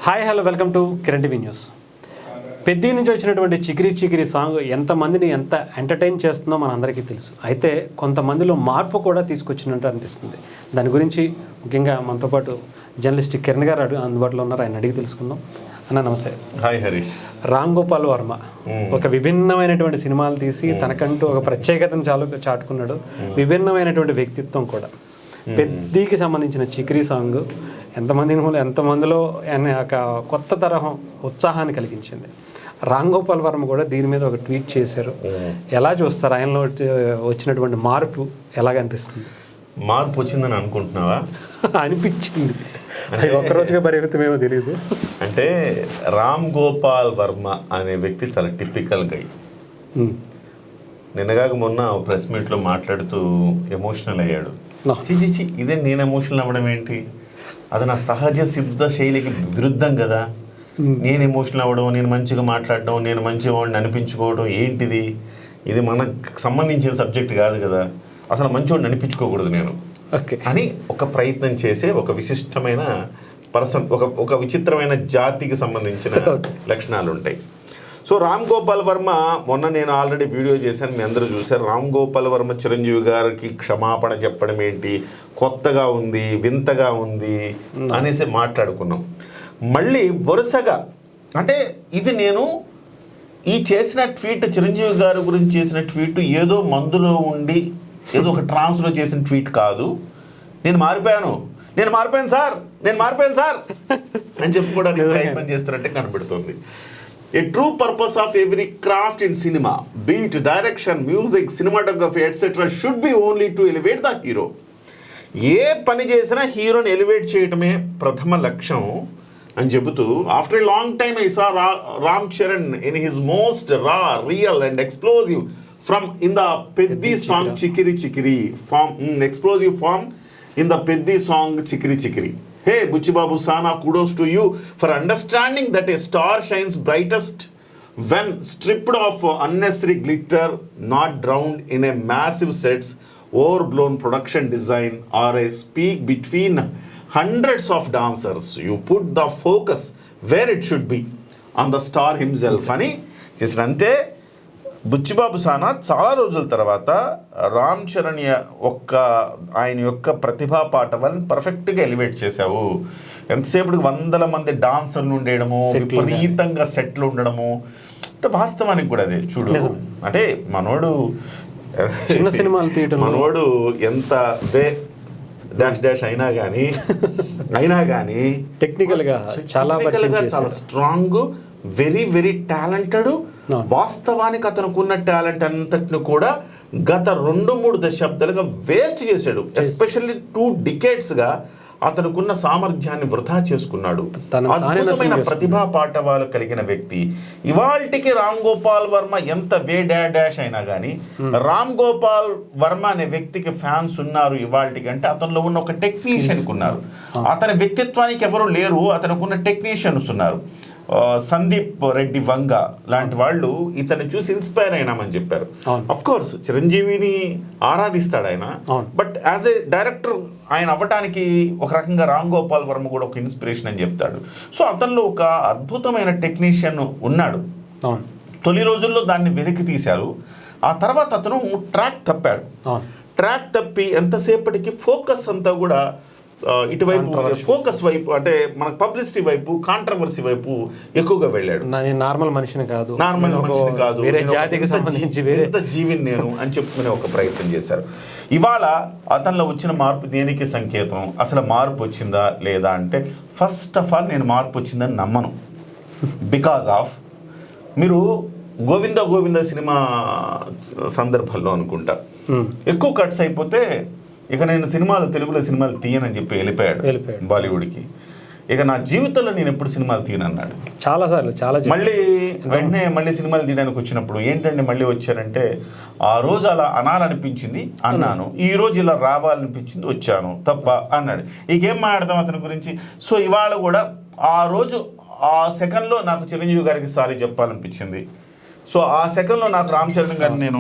Hi hello welcome to Kiran TV news. Peddi నుంచి వచ్చినటువంటి Chikiri Chikiri song ఎంతమందిని ఎంత ఎంటర్టైన్ చేస్తుందో మనందరికీ తెలుసు. అయితే కొంతమందిలో మార్పు కూడా తీసుకొచ్చినట్టు అనిపిస్తుంది. దాని గురించి ముఖ్యంగా మనతో పాటు జర్నలిస్ట్ కిరణ్ గారు అందుబాటులో ఉన్నారు. ఆయన అడిగి తెలుసుకుందాం. అన్న నమస్తే. హాయ్ హరీష్. రామ్ గోపాల్ వర్మ ఒక విభిన్నమైనటువంటి సినిమాలు తీసి తనకంటూ ఒక ప్రత్యేకతను చాటుకున్నాడు. విభిన్నమైనటువంటి వ్యక్తిత్వం కూడా. పెద్దికి సంబంధించిన చికిరి సాంగ్ ఎంతమందిలో ఒక కొత్త తరహం ఉత్సాహాన్ని కలిగించింది. రామ్ గోపాల్ వర్మ కూడా దీని మీద ఒక ట్వీట్ చేశారు. ఎలా చూస్తారు? ఆయనలో వచ్చినటువంటి మార్పు ఎలాగ అనిపిస్తుంది? మార్పు వచ్చిందని అనుకుంటున్నావా? అనిపించింది. ఒక్కరోజుగా పరిమితమేమో తెలియదు. అంటే రామ్ గోపాల్ వర్మ అనే వ్యక్తి చాలా టిపికల్ గై. నిన్నగాక మొన్న ప్రెస్ మీట్లో మాట్లాడుతూ ఎమోషనల్ అయ్యాడు. చిచి ఇదే నేను ఎమోషనల్ అవ్వడం ఏంటి? అది నా సహజ సిద్ధ శైలికి విరుద్ధం కదా. నేను ఎమోషనల్ అవ్వడం, నేను మంచిగా మాట్లాడడం, నేను మంచిగా వాడిని అనిపించుకోవడం ఏంటిది? ఇది మనకు సంబంధించిన సబ్జెక్ట్ కాదు కదా. అసలు మంచివాడిని అనిపించుకోకూడదు నేను అని ఒక ప్రయత్నం చేసే ఒక విశిష్టమైన పర్సన్, ఒక విచిత్రమైన జాతికి సంబంధించిన లక్షణాలు ఉంటాయి. సో రామ్ గోపాల్ వర్మ మొన్న నేను ఆల్రెడీ వీడియో చేశాను, మీ అందరూ చూశారు. రామ్ గోపాల్ వర్మ చిరంజీవి గారికి క్షమాపణ చెప్పడం ఏంటి, కొత్తగా ఉంది, వింతగా ఉంది అనేసి మాట్లాడుకున్నాం. మళ్ళీ వరుసగా అంటే ఇది నేను ఈ చేసిన ట్వీట్, చిరంజీవి గారి గురించి చేసిన ట్వీట్ ఏదో మందులో ఉండి ఏదో ఒక ట్రాన్స్లో చేసిన ట్వీట్ కాదు. నేను మారిపోయాను సార్ అని చెప్పుకోవడానికి ప్రయత్నం చేస్తున్నట్టే కనబడుతుంది. A true purpose of every craft in cinema, be it direction, music, cinematography, etc., should be only to elevate the hero. ఏ పని చేసినా హీరోని ఎలివేట్ చేయటమే ప్రథమ లక్ష్యం అని చెబుతూ, after a long time I saw Ram Charan in his most raw, real and explosive from in the Peddi song Chikiri Chikiri form, explosive form in the Peddi song Chikiri Chikiri. Hey, Buchibabu Sana, kudos to you for understanding that a star shines brightest when stripped of unnecessary glitter, not drowned in a massive set's overblown production design or a speak between hundreds of dancers. You put the focus where it should be, on the star himself. అని చేసినంతే బుచ్చిబాబు సానా చాలా రోజుల తర్వాత రామ్ చరణ్ ఆయన యొక్క ప్రతిభా పాఠవాన్ని పర్ఫెక్ట్గా elevate చేశావు. ఎంతసేపటికి వందల మంది డాన్సర్లు ఉండడము, విపరీతంగా సెట్లు ఉండడము, అంటే వాస్తవానికి కూడా అదే చూడు. అంటే మనోడు చిన్న సినిమాలు తీయడం, మనోడు ఎంత డాష్ అయినా కానీ టెక్నికల్గా చాలా స్ట్రాంగ్, వెరీ వెరీ టాలెంటెడ్. వాస్తవానికి అతనుకున్న టాలెంట్ అంతటిని కూడా గత 2-3 దశాబ్దాలుగా వేస్ట్ చేశాడు. ఎస్పెషల్లీ 2 డికేడ్స్గా అతనుకున్న సామర్థ్యాన్ని వృధా చేసుకున్నాడు. అద్భుతమైన ప్రతిభా పాఠవాలు కలిగిన వ్యక్తి. ఇవాల్టికి రామ్ గోపాల్ వర్మ ఎంత డాష్ అయినా కానీ రామ్ గోపాల్ వర్మ అనే వ్యక్తికి ఫ్యాన్స్ ఉన్నారు ఇవాల్టికి. అంటే అతనిలో ఉన్న ఒక టెక్నీషియన్ ఉన్నారు. అతని వ్యక్తిత్వానికి ఎవరు లేరు, అతనుకున్న టెక్నీషియన్స్ ఉన్నారు. సందీప్ రెడ్డి వంగ లాంటి వాళ్ళు ఇతన్ని చూసి ఇన్స్పైర్ అయినామని చెప్పారు. అఫ్ కోర్స్ చిరంజీవిని ఆరాధిస్తాడు ఆయన, బట్ యాజ్ ఏ డైరెక్టర్ ఆయన అవ్వటానికి ఒక రకంగా రామ్ గోపాల్ వర్మ కూడా ఒక ఇన్స్పిరేషన్ అని చెప్తాడు. సో అతనిలో ఒక అద్భుతమైన టెక్నీషియన్ ఉన్నాడు. తొలి రోజుల్లో దాన్ని వెతికి తీశారు. ఆ తర్వాత అతను ట్రాక్ తప్పి ఎంతసేపటికి ఫోకస్ అంతా కూడా ఇటువైపు, ఫోకస్ వైపు, అంటే మనకు పబ్లిసిటీ వైపు, కాంట్రవర్సీ వైపు ఎక్కువగా వెళ్ళాడు. నార్మల్ మనిషిని కాదు, జీవిని నేను అని చెప్పుకునే ఒక ప్రయత్నం చేశారు. ఇవాళ అతనిలో వచ్చిన మార్పు దేనికి సంకేతం? అసలు మార్పు వచ్చిందా లేదా అంటే, ఫస్ట్ ఆఫ్ ఆల్ నేను మార్పు వచ్చిందని నమ్మను. బికాజ్ ఆఫ్ మీరు గోవింద సినిమా సందర్భంలో అనుకుంటా ఎక్కువ కట్స్ అయిపోతే ఇక నేను తెలుగులో సినిమాలు తీయనని చెప్పి వెళ్ళిపోయాడు బాలీవుడ్కి. ఇక నా జీవితంలో నేను ఎప్పుడు సినిమాలు తీయనన్నాడు చాలాసార్లు. మళ్ళీ సినిమాలు తీయడానికి వచ్చినప్పుడు ఏంటంటే మళ్ళీ వచ్చారంటే, ఆ రోజు అలా అనాలనిపించింది అన్నాను, ఈ రోజు ఇలా రావాలనిపించింది వచ్చాను తప్ప అన్నాడు. ఇకేం మాట్లాడదాం అతని గురించి. సో ఇవాళ కూడా ఆ రోజు ఆ సెకండ్లో నాకు చిరంజీవి గారికి సారీ చెప్పాలనిపించింది. సో ఆ సెకండ్లో నాకు రామ్ చరణ్ గారిని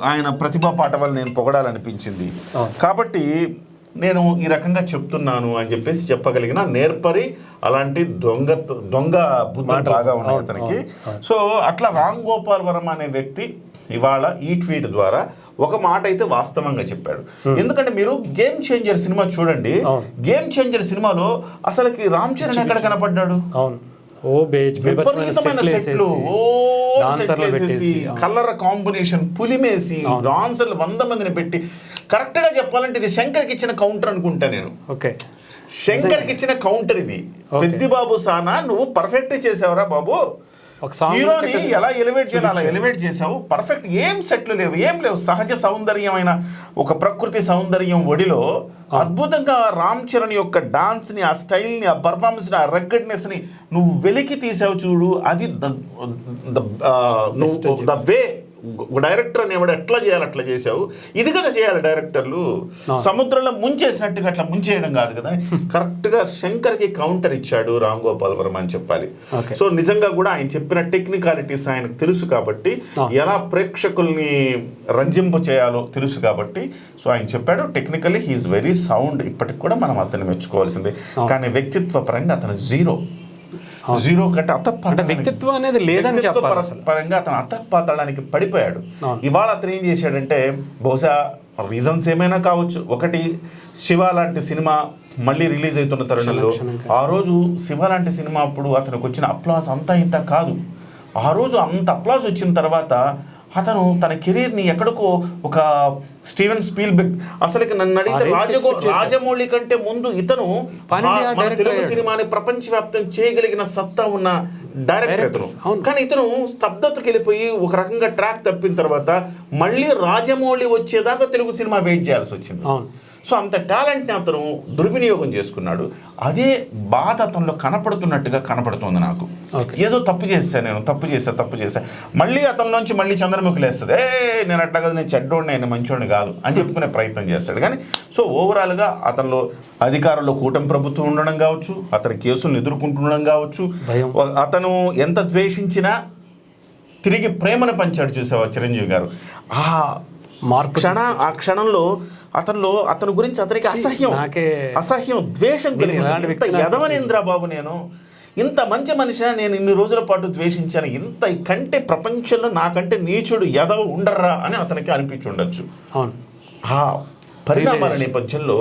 ఆయన ప్రతిభా పాఠవాలు నేను పొగడాలనిపించింది. కాబట్టి నేను ఈ రకంగా చెప్తున్నాను అని చెప్పేసి చెప్పగలిగిన నేర్పరి, అలాంటి దొంగ బుద్ధులు బాగా ఉన్నాయి అతనికి. సో అట్లా రామ్ గోపాల్ వర్మ అనే వ్యక్తి ఇవాళ ఈ ట్వీట్ ద్వారా ఒక మాట అయితే వాస్తవంగా చెప్పాడు. ఎందుకంటే మీరు గేమ్ చేంజర్ సినిమా చూడండి, గేమ్ చేంజర్ సినిమాలో అసలుకి రామ్ చరణ్ ఎక్కడ కనపడ్డాడు? విపరీతమైన సెట్లు, కలర్ కాంబినేషన్, పులిమేసి డాన్సర్లు 100 మందిని పెట్టి, కరెక్ట్ గా చెప్పాలంటే ఇది శంకర్కి ఇచ్చిన కౌంటర్ అనుకుంటా నేను. శంకర్కి ఇచ్చిన కౌంటర్ ఇది. పెద్దిబాబు సానా నువ్వు పర్ఫెక్ట్ చేసావురా బాబు, హీరోని ఎలా ఎలివేట్ చేయాలి అలా ఎలివేట్ చేసావు, పర్ఫెక్ట్. ఏం సెట్లు లేవు, ఏం లేవు, సహజ సౌందర్యమైన ఒక ప్రకృతి సౌందర్యం ఒడిలో అద్భుతంగా రామ్ చరణ్ యొక్క డాన్స్ ని, ఆ స్టైల్ ని, ఆ పర్ఫార్మెన్స్ ని, ఆ రగ్గడ్నెస్ ని నువ్వు వెలికి తీసావు చూడు. అది ద వే డైరెక్టర్ అనేవాడు ఎట్లా చేయాలి అట్లా చేసావు. ఇది కదా చేయాలి డైరెక్టర్లు, సముద్రంలో ముంచేసినట్టుగా అట్లా ముంచేయడం కాదు కదా. కరెక్ట్ గా శంకర్ కి కౌంటర్ ఇచ్చాడు రామ్ గోపాల్ వర్మ అని చెప్పాలి. సో నిజంగా కూడా ఆయన చెప్పిన టెక్నికాలిటీస్ ఆయనకు తెలుసు కాబట్టి, ఎలా ప్రేక్షకుల్ని రంజింప చేయాలో తెలుసు కాబట్టి సో ఆయన చెప్పాడు. టెక్నికల్లీ హీఈస్ వెరీ సౌండ్, ఇప్పటికి కూడా మనం అతన్ని మెచ్చుకోవాల్సిందే. కానీ వ్యక్తిత్వ పరంగా అతను జీరో కంటే వ్యక్తిత్వం అనేది లేదని పరంగా అతను అతపాతాళానికి పడిపోయాడు. ఇవాళ అతను ఏం చేశాడంటే, బహుశా రీజన్స్ ఏమైనా కావచ్చు. ఒకటి, శివ లాంటి సినిమా మళ్ళీ రిలీజ్ అవుతున్న తరుణంలో ఆ రోజు శివ లాంటి సినిమా అప్పుడు అతనికి వచ్చిన అప్లాస్ అంతా ఇంత కాదు. ఆ రోజు అంత అప్లాస్ వచ్చిన తర్వాత అతను తన కెరీర్ని ఎక్కడికో ఒక స్టీవెన్ స్పీల్బర్గ్, అసలుకి నన్ను అడిగితే రాజమౌళి కంటే ముందు ఇతను తెలుగు సినిమాని ప్రపంచవ్యాప్తం చేయగలిగిన సత్తా ఉన్న డైరెక్టర్ ఇతను. కానీ ఇతను స్తబ్దతకి వెళ్ళిపోయి ఒక రకంగా ట్రాక్ తప్పిన తర్వాత మళ్ళీ రాజమౌళి వచ్చేదాకా తెలుగు సినిమా వెయిట్ చేయాల్సి వచ్చింది. సో అంత టాలెంట్ని అతను దుర్వినియోగం చేసుకున్నాడు. అదే బాధ అతనిలో కనపడుతున్నట్టుగా కనపడుతుంది నాకు. ఏదో తప్పు చేశా మళ్ళీ అతనిలోంచి మళ్ళీ చంద్రముఖి లేస్తుంది, నేను అట్లా కదా, నేను చెడ్డోడిని, నేను మంచోడిని కాదు అని చెప్పుకునే ప్రయత్నం చేస్తాడు. కానీ సో ఓవరాల్గా అతనిలో అధికారంలో కూటమి ప్రభుత్వం ఉండడం కావచ్చు, అతని కేసులను ఎదుర్కొంటుండడం కావచ్చు, అతను ఎంత ద్వేషించినా తిరిగి ప్రేమను పంచాడు చూసావా చిరంజీవి గారు. ఆ క్షణంలో అతని గురించి అతనికి అసహ్యం ద్వేషం కలిగింది. యదవనేంద్ర బాబు, నేను ఇంత మంచి మనిషి నేను ఇన్ని రోజుల పాటు ద్వేషించాను, ఇంత కంటే ప్రపంచంలో నాకంటే నీచుడు యదవ ఉండర్రా అని అతనికి అనిపించుండొచ్చు. ఆ పరిణామాల నేపథ్యంలో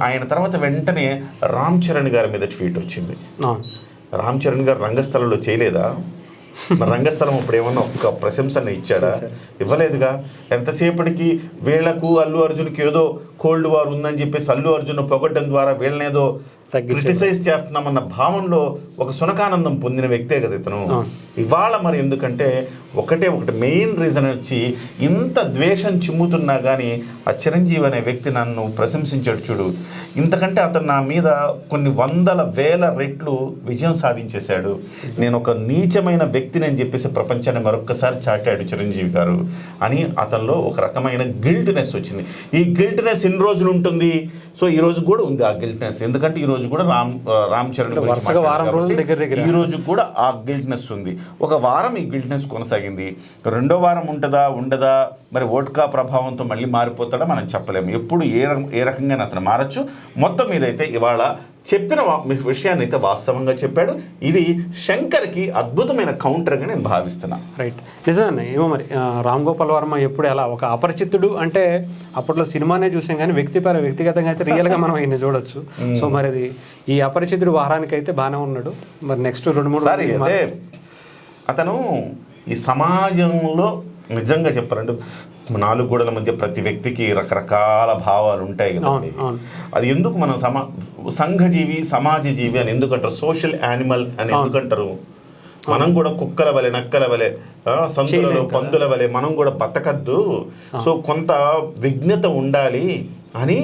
ఆయన తర్వాత వెంటనే రామ్ చరణ్ గారి మీద ట్వీట్ వచ్చింది. రామ్ చరణ్ గారు రంగస్థలంలో చేయలేదా? రంగస్థలం ఇప్పుడు ఏమన్నా ఒక ప్రశంసన ఇచ్చాడా? ఇవ్వలేదుగా. ఎంతసేపటికి వీళ్లకు అల్లు అర్జున్కి ఏదో కోల్డ్ వార్ ఉందని చెప్పేసి అల్లు అర్జున్ పొగడ్డం ద్వారా వీళ్ళనేదో క్రిటిసైజ్ చేస్తున్నామన్న భావంలో ఒక సునకానందం పొందిన వ్యక్తే కదా ఇతను. ఇవాళ మరి ఎందుకంటే ఒకటి మెయిన్ రీజన్ వచ్చి, ఇంత ద్వేషం చిమ్ముతున్నా కానీ ఆ చిరంజీవి అనే వ్యక్తి నన్ను ప్రశంసించాడు చూడు, ఇంతకంటే అతను నా మీద కొన్ని 100,000 రెట్లు విజయం సాధించేశాడు, నేను ఒక నీచమైన వ్యక్తిని అని చెప్పేసి ప్రపంచాన్ని మరొక్కసారి చాటాడు చిరంజీవి గారు అని అతనిలో ఒక రకమైన గిల్ట్నెస్ వచ్చింది. ఈ గిల్ట్నెస్ ఎన్ని రోజులు ఉంటుంది? సో ఈ రోజు కూడా ఉంది ఆ గిల్ట్నెస్. ఎందుకంటే ఈ రోజు కూడా రామ్ చరణ్ ఈ రోజు కూడా ఆ గిల్ట్నెస్ ఉంది. ఒక వారం ఈ గిల్ట్నెస్ కొనసాగింది. 2వ వారం ఉండదా మరి వోడ్కా ప్రభావంతో మళ్ళీ మారిపోతాడా మనం చెప్పలేము. ఎప్పుడు ఏ రకంగా అతను మారచ్చు. మొత్తం మీద అయితే ఇవాళ చెప్పిన విషయాన్ని అయితే వాస్తవంగా చెప్పాడు. ఇది శంకర్కి అద్భుతమైన కౌంటర్గా నేను భావిస్తున్నా. రైట్, నిజమే. ఏమో మరి రామ్ గోపాల్ వర్మ ఎప్పుడు ఎలా ఒక అపరిచితుడు అంటే అప్పట్లో సినిమానే చూసాం కానీ వ్యక్తిగతంగా అయితే రియల్గా మనం ఆయన చూడొచ్చు. సో మరి అది ఈ అపరిచితుడు వారానికి అయితే బాగానే ఉన్నాడు. మరి నెక్స్ట్ 2-3 అంటే అతను ఈ సమాజంలో నిజంగా చెప్పాలంటే 4 గోడల మధ్య ప్రతి వ్యక్తికి రకరకాల భావాలు ఉంటాయి కదండి. అది ఎందుకు మనం సంఘజీవి సమాజ జీవి అని ఎందుకంటారు, సోషల్ యానిమల్ అని ఎందుకంటారు? మనం కూడా కుక్కల వలె నక్కల వలె సందులలో పందుల వలె మనం కూడా బతకద్దు. సో కొంత విజ్ఞత ఉండాలి అని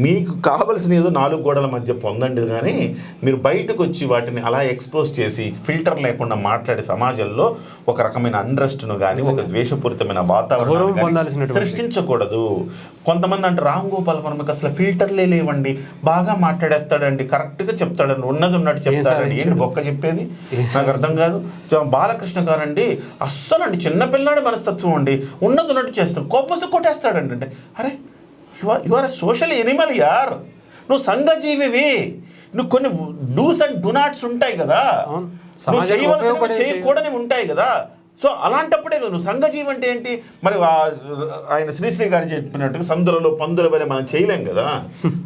మీకు కావలసిన ఏదో 4 గోడల మధ్య పొందండి, కానీ మీరు బయటకు వచ్చి వాటిని అలా ఎక్స్పోజ్ చేసి ఫిల్టర్ లేకుండా మాట్లాడే సమాజంలో ఒక రకమైన అండ్రెస్ట్ను కానీ ఒక ద్వేషపూరితమైన వాతావరణం సృష్టించకూడదు. కొంతమంది అంటే రామ్ గోపాల్ వర్మకి అసలు ఫిల్టర్లే లేవండి, బాగా మాట్లాడేస్తాడండి, కరెక్ట్గా చెప్తాడండి, ఉన్నది ఉన్నట్టు చెప్తాడండి. ఏంటి బొక్క చెప్పేది నాకు అర్థం కాదు. బాలకృష్ణ గారండి అస్సలు అండి చిన్నపిల్లాడి మనస్తత్వం అండి, ఉన్నది ఉన్నట్టు చేస్తాడు, కోపం కొట్టేస్తాడండి. అంటే అరే యు ఆర్ సోషల్ ఎనిమల్ యార్. నువ్వు సంఘజీవివి. నువ్వు కొన్ని డూస్ అండ్ డు నాట్స్ ఉంటాయి కదా, అవును. నువ్వు చేయవలసినవి చేయకూడని ఉంటాయి కదా. సో అలాంటప్పుడే నువ్వు సంఘజీవి అంటే ఏంటి మరి? ఆయన శ్రీశ్రీ గారు చెప్పినట్టుగా సందులలో పందుల వలె మనం చేయలేం కదా.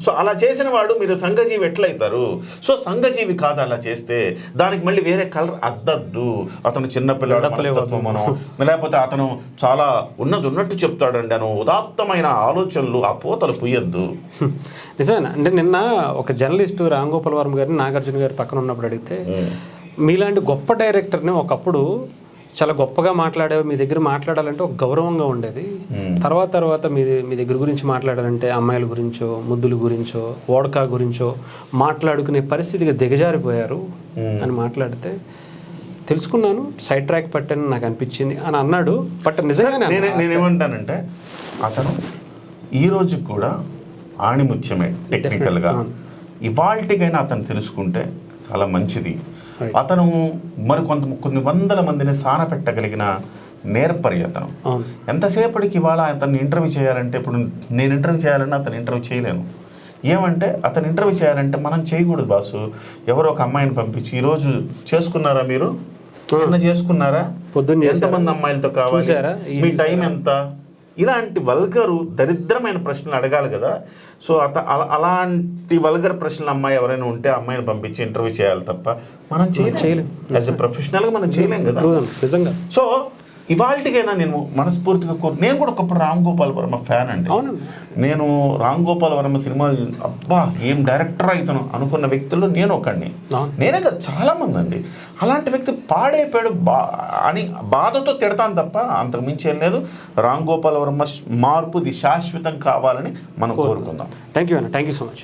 సో అలా చేసిన వాడు మీరు సంఘజీవి ఎట్లయితారు? సో సంఘజీవి కాదు అలా చేస్తే. దానికి మళ్ళీ వేరే కలర్ అద్దద్దు. అతను చిన్నపిల్లడు మనస్తత్వమనో, లేకపోతే అతను చాలా ఉన్నట్టు చెప్తాడండి అను ఉదాత్తమైన ఆలోచనలు ఆ పోతలు పుయ్యద్దు. నిజమేనా? అంటే నిన్న ఒక జర్నలిస్టు రామ్ గోపాల్ వర్మ గారిని నాగార్జున గారి పక్కన ఉన్నప్పుడు అడిగితే, మీలాంటి గొప్ప డైరెక్టర్ని ఒకప్పుడు చాలా గొప్పగా మాట్లాడే, మీ దగ్గర మాట్లాడాలంటే ఒక గౌరవంగా ఉండేది, తర్వాత మీ దగ్గర గురించి మాట్లాడాలంటే అమ్మాయిల గురించో, ముద్దుల గురించో, ఓడకా గురించో మాట్లాడుకునే పరిస్థితిగా దిగజారిపోయారు అని మాట్లాడితే తెలుసుకున్నాను, సైడ్ ట్రాక్ పట్టాను నాకు అనిపించింది అని అన్నాడు. బట్ నిజంగా నేనేమంటానంటే అతను ఈ రోజు కూడా ఆణిముత్యమే టెక్నికల్గా. ఇవాల్టికైనా అతను తెలుసుకుంటే చాలా మంచిది. అతను కొన్ని వందల మందిని సానపెట్టగలిగిన నేర్పరి అతను. ఎంతసేపటికి ఇవాళ అతన్ని ఇంటర్వ్యూ చేయాలంటే, ఇప్పుడు నేను ఇంటర్వ్యూ చేయాలన్నా అతను ఇంటర్వ్యూ చేయలేను. ఏమంటే అతను ఇంటర్వ్యూ చేయాలంటే మనం చేయకూడదు బాసు. ఎవరో ఒక అమ్మాయిని పంపించి, ఈరోజు చేసుకున్నారా మీరు, నిన్న చేసుకున్నారా, పొద్దున్న ఎంతమంది అమ్మాయిలతో కావాలి, మీ టైం ఎంత, ఇలాంటి వల్గరు దరిద్రమైన ప్రశ్నలు అడగాలి కదా. సో అలాంటి వల్గర్ ప్రశ్నలు అమ్మాయి ఎవరైనా ఉంటే అమ్మాయిని పంపించి ఇంటర్వ్యూ చేయాలి తప్ప మనం చేయలేం. యాజ్ ఎ ప్రొఫెషనల్గా మనం చేయలేం కదా నిజంగా. సో ఇవాళకైనా నేను మనస్ఫూర్తిగా నేను కూడా ఒకప్పుడు రామ్ గోపాల్ వర్మ ఫ్యాన్ అండి. నేను రామ్ గోపాల్ వర్మ సినిమా అబ్బా ఏం డైరెక్టర్ అవుతాను అనుకున్న వ్యక్తుల్లో నేను ఒకడిని. నేనే కదా చాలా మంది అండి. అలాంటి వ్యక్తి పాడైపోయాడు అని బాధతో తిడతాను తప్ప అంతకు మించి ఏం లేదు. రామ్ గోపాల్ వర్మ మార్పు ఇది శాశ్వతం కావాలని మనం కోరుకుందాం. Thank you so much.